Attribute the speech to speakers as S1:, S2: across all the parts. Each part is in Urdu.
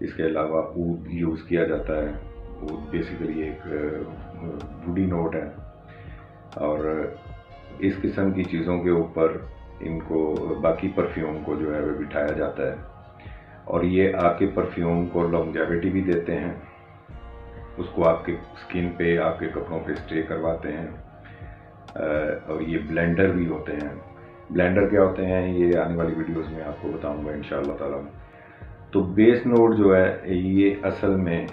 S1: اس کے علاوہ عود یوز کیا جاتا ہے. عود بیسیکلی ایک ووڈی نوٹ ہے اور اس قسم کی چیزوں کے اوپر ان کو باقی پرفیوم کو جو ہے وہ بٹھایا جاتا ہے اور یہ آپ کے پرفیوم کو لانگیویٹی بھی دیتے ہیں. اس کو آپ کے اسکن پہ آپ کے کپڑوں پہ اسٹے کرواتے ہیں. اور یہ بلینڈر بھی ہوتے ہیں. بلینڈر کیا ہوتے ہیں یہ آنے والی ویڈیوز میں آپ کو بتاؤں گا انشاءاللہ تعالیٰ. تو بیس نوٹ جو ہے یہ اصل میں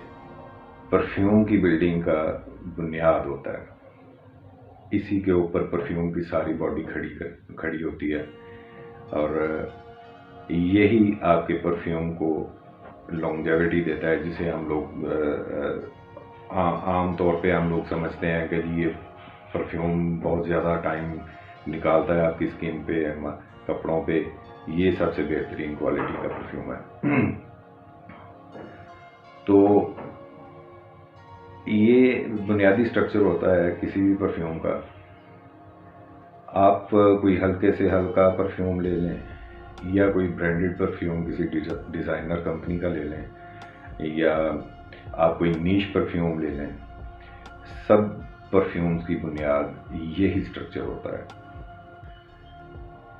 S1: پرفیوم کی بلڈنگ کا بنیاد ہوتا ہے. اسی کے اوپر پرفیوم کی ساری باڈی کھڑی ہوتی ہے اور یہی آپ کے پرفیوم کو لانگیویٹی دیتا ہے جسے ہم لوگ عام طور پہ ہم لوگ سمجھتے ہیں کہ یہ پرفیوم بہت زیادہ ٹائم نکالتا ہے آپ کی اسکن پہ کپڑوں پہ. یہ سب سے بہترین کوالٹی کا پرفیوم ہے. تو یہ بنیادی سٹرکچر ہوتا ہے کسی بھی پرفیوم کا. آپ کوئی ہلکے سے ہلکا پرفیوم لے لیں یا کوئی برانڈڈ پرفیوم کسی ڈیزائنر کمپنی کا لے لیں یا آپ کوئی نیش پرفیوم لے لیں, سب پرفیومز کی بنیاد یہی سٹرکچر ہوتا ہے.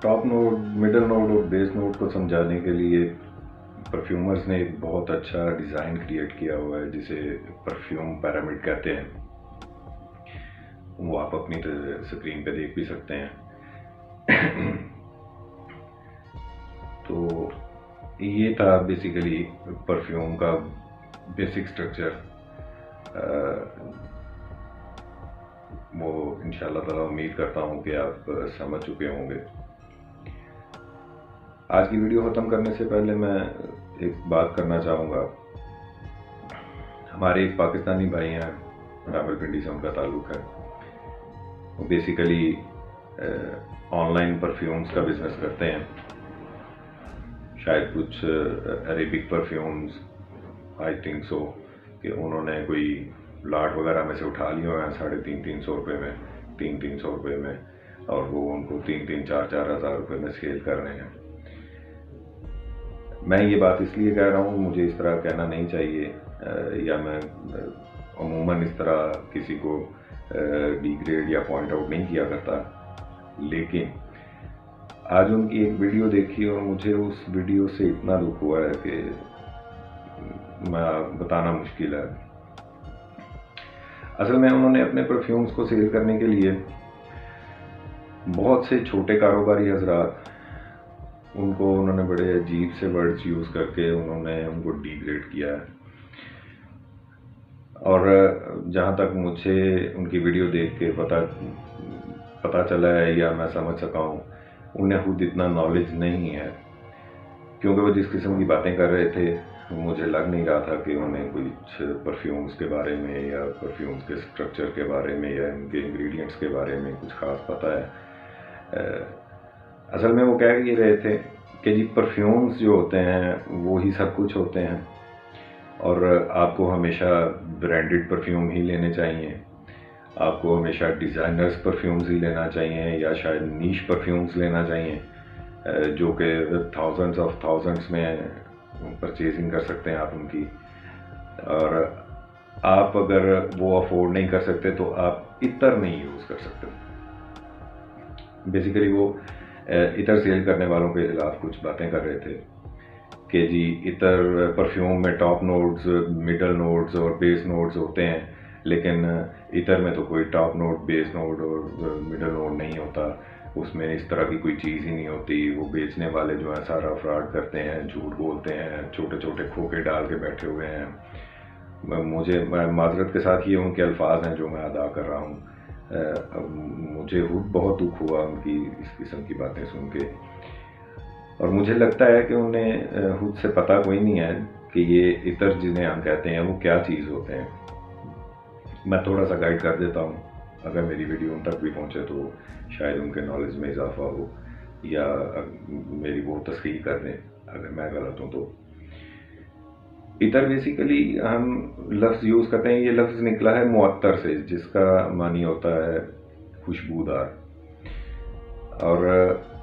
S1: ٹاپ نوٹ, مڈل نوٹ اور بیس نوٹ کو سمجھانے کے لیے پرفیومرز نے ایک بہت اچھا ڈیزائن کریٹ کیا ہوا ہے جسے پرفیوم پیرامڈ کہتے ہیں. وہ آپ اپنی اسکرین پہ دیکھ بھی سکتے ہیں. تو یہ تھا بیسیکلی پرفیوم کا بیسک سٹرکچر. وہ انشاءاللہ تعالیٰ امید کرتا ہوں کہ آپ سمجھ چکے ہوں گے. آج کی ویڈیو ختم کرنے سے پہلے میں ایک بات کرنا چاہوں گا. ہمارے ایک پاکستانی بھائی ہیں, راولپنڈی سے ان کا تعلق ہے. وہ بیسیکلی آن لائن پرفیومز کا بزنس کرتے ہیں. شاید کچھ Arabic perfumes I think so کہ انہوں نے کوئی لاٹ وغیرہ میں سے اٹھا لیے ہیں 350 روپے میں, 300 روپے میں, اور وہ ان کو 4 ہزار روپے میں سیل کر رہے ہیں. میں یہ بات اس لیے کہہ رہا ہوں, مجھے اس طرح کہنا نہیں چاہیے یا میں عموماً اس طرح کسی کو ڈیگریڈ یا پوائنٹ آؤٹ نہیں کیا کرتا, لیکن آج ان کی ایک ویڈیو دیکھی اور مجھے اس ویڈیو سے اتنا دکھ ہوا ہے کہ میں بتانا مشکل ہے. اصل میں انہوں نے اپنے پرفیومز کو سیل کرنے کے لیے بہت سے چھوٹے کاروباری حضرات, ان کو انہوں نے بڑے عجیب سے ورڈز یوز کر کے انہوں نے ان کو ڈیگریڈ کیا ہے. اور جہاں تک مجھے ان کی ویڈیو دیکھ کے پتہ چلا ہے یا میں سمجھ سکا ہوں, انہیں خود اتنا نالج نہیں ہے, کیونکہ وہ جس قسم کی باتیں کر رہے تھے مجھے لگ نہیں رہا تھا کہ انہیں کچھ پرفیومز کے بارے میں یا پرفیومز کے سٹرکچر کے بارے میں یا ان کے انگریڈینٹس کے بارے میں کچھ خاص پتہ ہے. اصل میں وہ کہہ یہ رہے تھے کہ جی پرفیومز جو ہوتے ہیں وہی سب کچھ ہوتے ہیں اور آپ کو ہمیشہ برانڈڈ پرفیوم ہی لینے چاہیے, آپ کو ہمیشہ ڈیزائنرز پرفیومز ہی لینا چاہیے یا شاید نیش پرفیومز لینا چاہیے جو کہ تھاؤزنڈز آف تھاؤزنڈز میں پرچیزنگ کر سکتے ہیں آپ ان کی. اور آپ اگر وہ افورڈ نہیں کر سکتے تو آپ عطر نہیں یوز کر سکتے. بیسیکلی وہ عطر سیل کرنے والوں کے خلاف کچھ باتیں کر رہے تھے کہ جی عطر پرفیوم میں ٹاپ نوٹس, مڈل نوٹس اور بیس نوٹس ہوتے ہیں, لیکن عطر میں تو کوئی ٹاپ نوٹ, بیس نوٹ اور مڈل نوٹ نہیں ہوتا, اس میں اس طرح کی کوئی چیز ہی نہیں ہوتی. وہ بیچنے والے جو ہیں سارا فراڈ کرتے ہیں, جھوٹ بولتے ہیں, چھوٹے چھوٹے کھوکے ڈال کے بیٹھے ہوئے ہیں. مجھے معذرت کے ساتھ یہ ان کے الفاظ ہیں جو میں ادا کر رہا ہوں. مجھے خود بہت دکھ ہوا ان کی اس قسم کی باتیں سن کے, اور مجھے لگتا ہے کہ انہیں خود سے پتہ کوئی نہیں ہے کہ یہ عطر جنہیں ہم کہتے ہیں وہ کیا چیز ہوتے ہیں. میں تھوڑا سا گائیڈ کر دیتا ہوں, اگر میری ویڈیو ان تک بھی پہنچے تو شاید ان کے نالج میں اضافہ ہو یا میری وہ تصحیح کر دیں اگر میں غلط ہوں تو. عطر بیسیکلی ہم لفظ یوز کرتے ہیں, یہ لفظ نکلا ہے معطر سے جس کا معنی ہوتا ہے خوشبودار, اور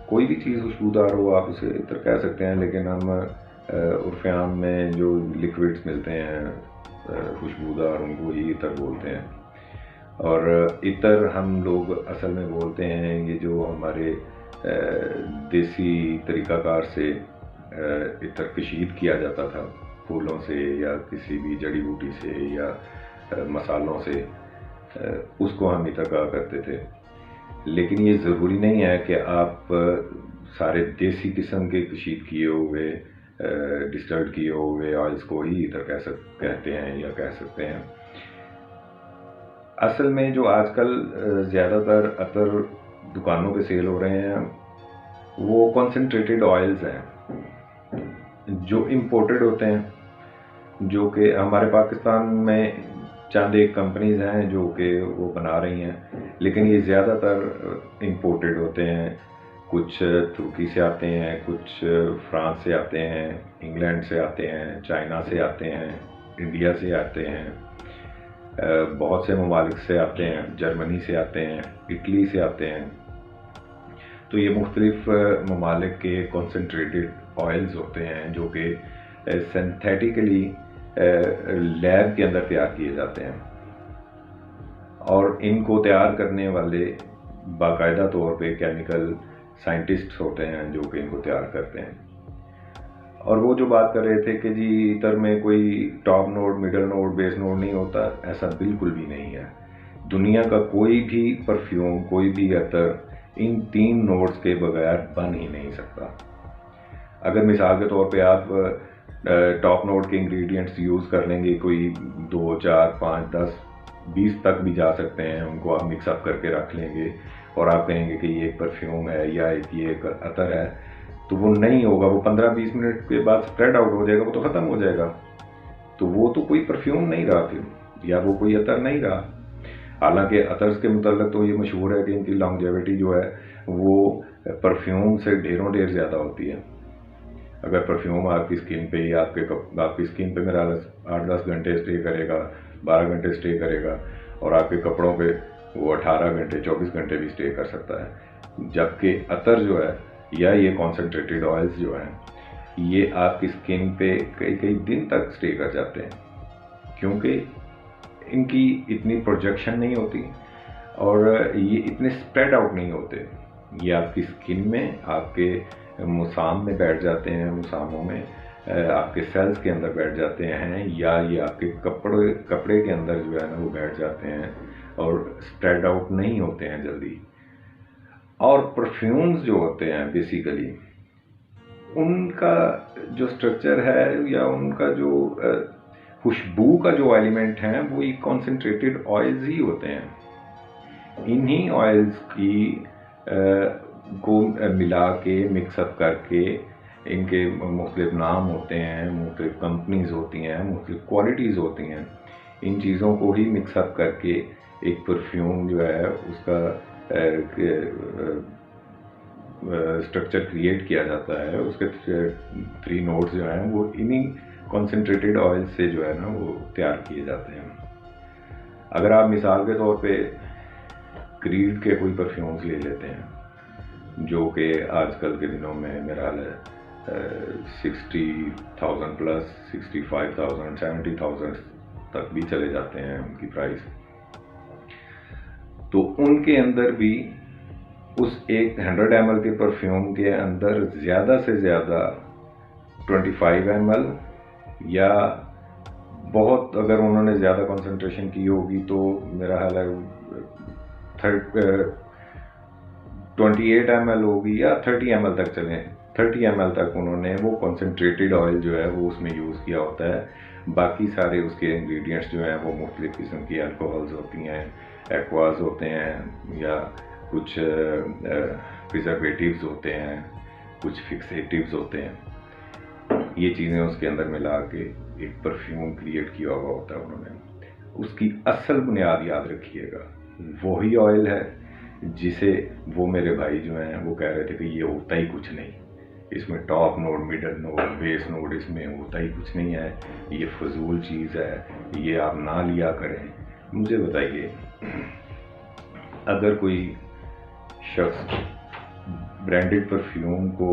S1: کوئی بھی چیز خوشبودار ہو آپ اسے عطر کہہ سکتے ہیں, لیکن ہم عرف عام میں جو لکوڈس ملتے ہیں خوشبودار، ان کو ہی عطر بولتے ہیں. اور عطر ہم لوگ اصل میں بولتے ہیں یہ جو ہمارے دیسی طریقہ کار سے عطر کشید کیا جاتا تھا پھولوں سے یا کسی بھی جڑی بوٹی سے یا مسالوں سے، اس کو ہم عطر کہا کرتے تھے. لیکن یہ ضروری نہیں ہے کہ آپ سارے دیسی قسم کے کشید کیے ہوئے ڈسٹلڈ کیے ہوئے آئلس کو ہی عطر کہتے ہیں یا کہہ سکتے ہیں. اصل میں جو آج کل زیادہ تر عطر دکانوں پہ سیل ہو رہے ہیں وہ کنسنٹریٹڈ آئلز ہیں جو امپورٹڈ ہوتے ہیں، جو کہ ہمارے پاکستان میں چند ایک کمپنیز ہیں جو کہ وہ بنا رہی ہیں، لیکن یہ زیادہ تر امپورٹڈ ہوتے ہیں. کچھ ترکی سے آتے ہیں، کچھ فرانس سے آتے ہیں، انگلینڈ سے آتے ہیں، چائنا سے آتے ہیں، انڈیا سے آتے ہیں، بہت سے ممالک سے آتے ہیں، جرمنی سے آتے ہیں، اٹلی سے آتے ہیں. تو یہ مختلف ممالک کے کنسنٹریٹڈ آئلز ہوتے ہیں جو کہ سنتھیٹیکلی لیب کے اندر تیار کیے جاتے ہیں، اور ان کو تیار کرنے والے باقاعدہ طور پہ کیمیکل سائنٹسٹ ہوتے ہیں جو کہ ان کو تیار کرتے ہیں. اور وہ جو بات کر رہے تھے کہ جی عطر میں کوئی ٹاپ نوڈ، مڈل نوڈ، بیس نوڈ نہیں ہوتا، ایسا بالکل بھی نہیں ہے. دنیا کا کوئی بھی پرفیوم، کوئی بھی عطر ان 3 نوڈز کے بغیر بن ہی نہیں سکتا. اگر مثال کے طور پہ آپ ٹاپ نوڈ کے انگریڈینٹس یوز کر لیں گے، کوئی 2، 4، 5، 10، 20 تک بھی جا سکتے ہیں، ان کو آپ مکس اپ کر کے رکھ لیں گے اور آپ کہیں گے کہ یہ ایک پرفیوم ہے یا یہ ایک عطر ہے، تو وہ نہیں ہوگا. وہ 15-20 منٹ کے بعد اسپریڈ آؤٹ ہو جائے گا، وہ تو ختم ہو جائے گا. تو وہ تو کوئی پرفیوم نہیں رہا پھر، یا وہ کوئی عطر نہیں رہا. حالانکہ عطرز کے متعلق تو یہ مشہور ہے کہ ان کی لانگیویٹی جو ہے وہ پرفیوم سے ڈھیر زیادہ ہوتی ہے. اگر پرفیوم آپ کی اسکن پہ ہی آپ کی اسکن پہ میرا 8-10 گھنٹے اسٹے کرے گا، 12 گھنٹے اسٹے کرے گا، اور آپ کے کپڑوں پہ وہ 18 گھنٹے 24 گھنٹے بھی اسٹے کر سکتا ہے. جبکہ عطر جو ہے یا یہ کانسنٹریٹڈ آئلز جو ہیں یہ آپ کی اسکن پہ کئی دن تک اسٹے کر جاتے ہیں، کیونکہ ان کی اتنی پروجیکشن نہیں ہوتی اور یہ اتنے اسپریڈ آؤٹ نہیں ہوتے. یہ آپ کی اسکن میں، آپ کے مسام میں بیٹھ جاتے ہیں، مساموں میں آپ کے سیلز کے اندر بیٹھ جاتے ہیں، یا یہ آپ کے کپڑے کے اندر جو ہے نا وہ بیٹھ جاتے ہیں اور اسپریڈ آؤٹ نہیں ہوتے ہیں جلدی. اور پرفیومز جو ہوتے ہیں بیسیکلی ان کا جو سٹرکچر ہے یا ان کا جو خوشبو کا جو ایلیمنٹ ہیں وہ یہ کانسنٹریٹڈ آئلز ہی ہوتے ہیں. انہی آئلز کی کو ملا کے مکس اپ کر کے ان کے مختلف نام ہوتے ہیں، مختلف کمپنیز ہوتی ہیں، مختلف کوالٹیز ہوتی ہیں. ان چیزوں کو ہی مکس اپ کر کے ایک پرفیوم جو ہے اس کا اسٹرکچر کریٹ کیا جاتا ہے. اس کے 3 نوڈز جو ہیں وہ انہی کنسنٹریٹڈ آئل سے جو ہے نا وہ تیار کیے جاتے ہیں. اگر آپ مثال کے طور پہ کریڈ کے کوئی پرفیومز لے لیتے ہیں جو کہ آج کل کے دنوں میں میرا حال ہے 60,000 پلس، 65,000، 70,000 تک بھی چلے جاتے ہیں ان کی پرائس. تو ان کے اندر بھی اس ایک 100 ml کے پرفیوم کے اندر زیادہ سے زیادہ 25 ml یا بہت اگر انہوں نے زیادہ کنسنٹریشن کی ہوگی تو میرا خیال ہے 28 ml ہوگی یا 30 ml تک چلیں. 30 ml تک انہوں نے وہ کنسنٹریٹڈ آئل جو ہے وہ اس میں یوز کیا ہوتا ہے. باقی سارے اس کے انگریڈینٹس جو ہیں وہ مختلف قسم کی الکوہلز ہوتی ہیں، ایکواز ہوتے ہیں، یا کچھ پریزرویٹیوز ہوتے ہیں، کچھ فکسیٹیوز ہوتے ہیں. یہ چیزیں اس کے اندر ملا کے ایک پرفیوم کریٹ کیا ہوا ہوتا ہے انہوں نے. اس کی اصل بنیاد یاد رکھیے گا، وہی آئل ہے جسے وہ میرے بھائی جو ہیں وہ کہہ رہے تھے کہ یہ ہوتا ہی کچھ نہیں، اس میں ٹاپ نوڈ، مڈل نوڈ، بیس نوڈ اس میں ہوتا ہی کچھ نہیں ہے، یہ فضول چیز ہے، یہ آپ نہ لیا کریں. مجھے بتائیے اگر کوئی شخص برانڈڈ پرفیوم کو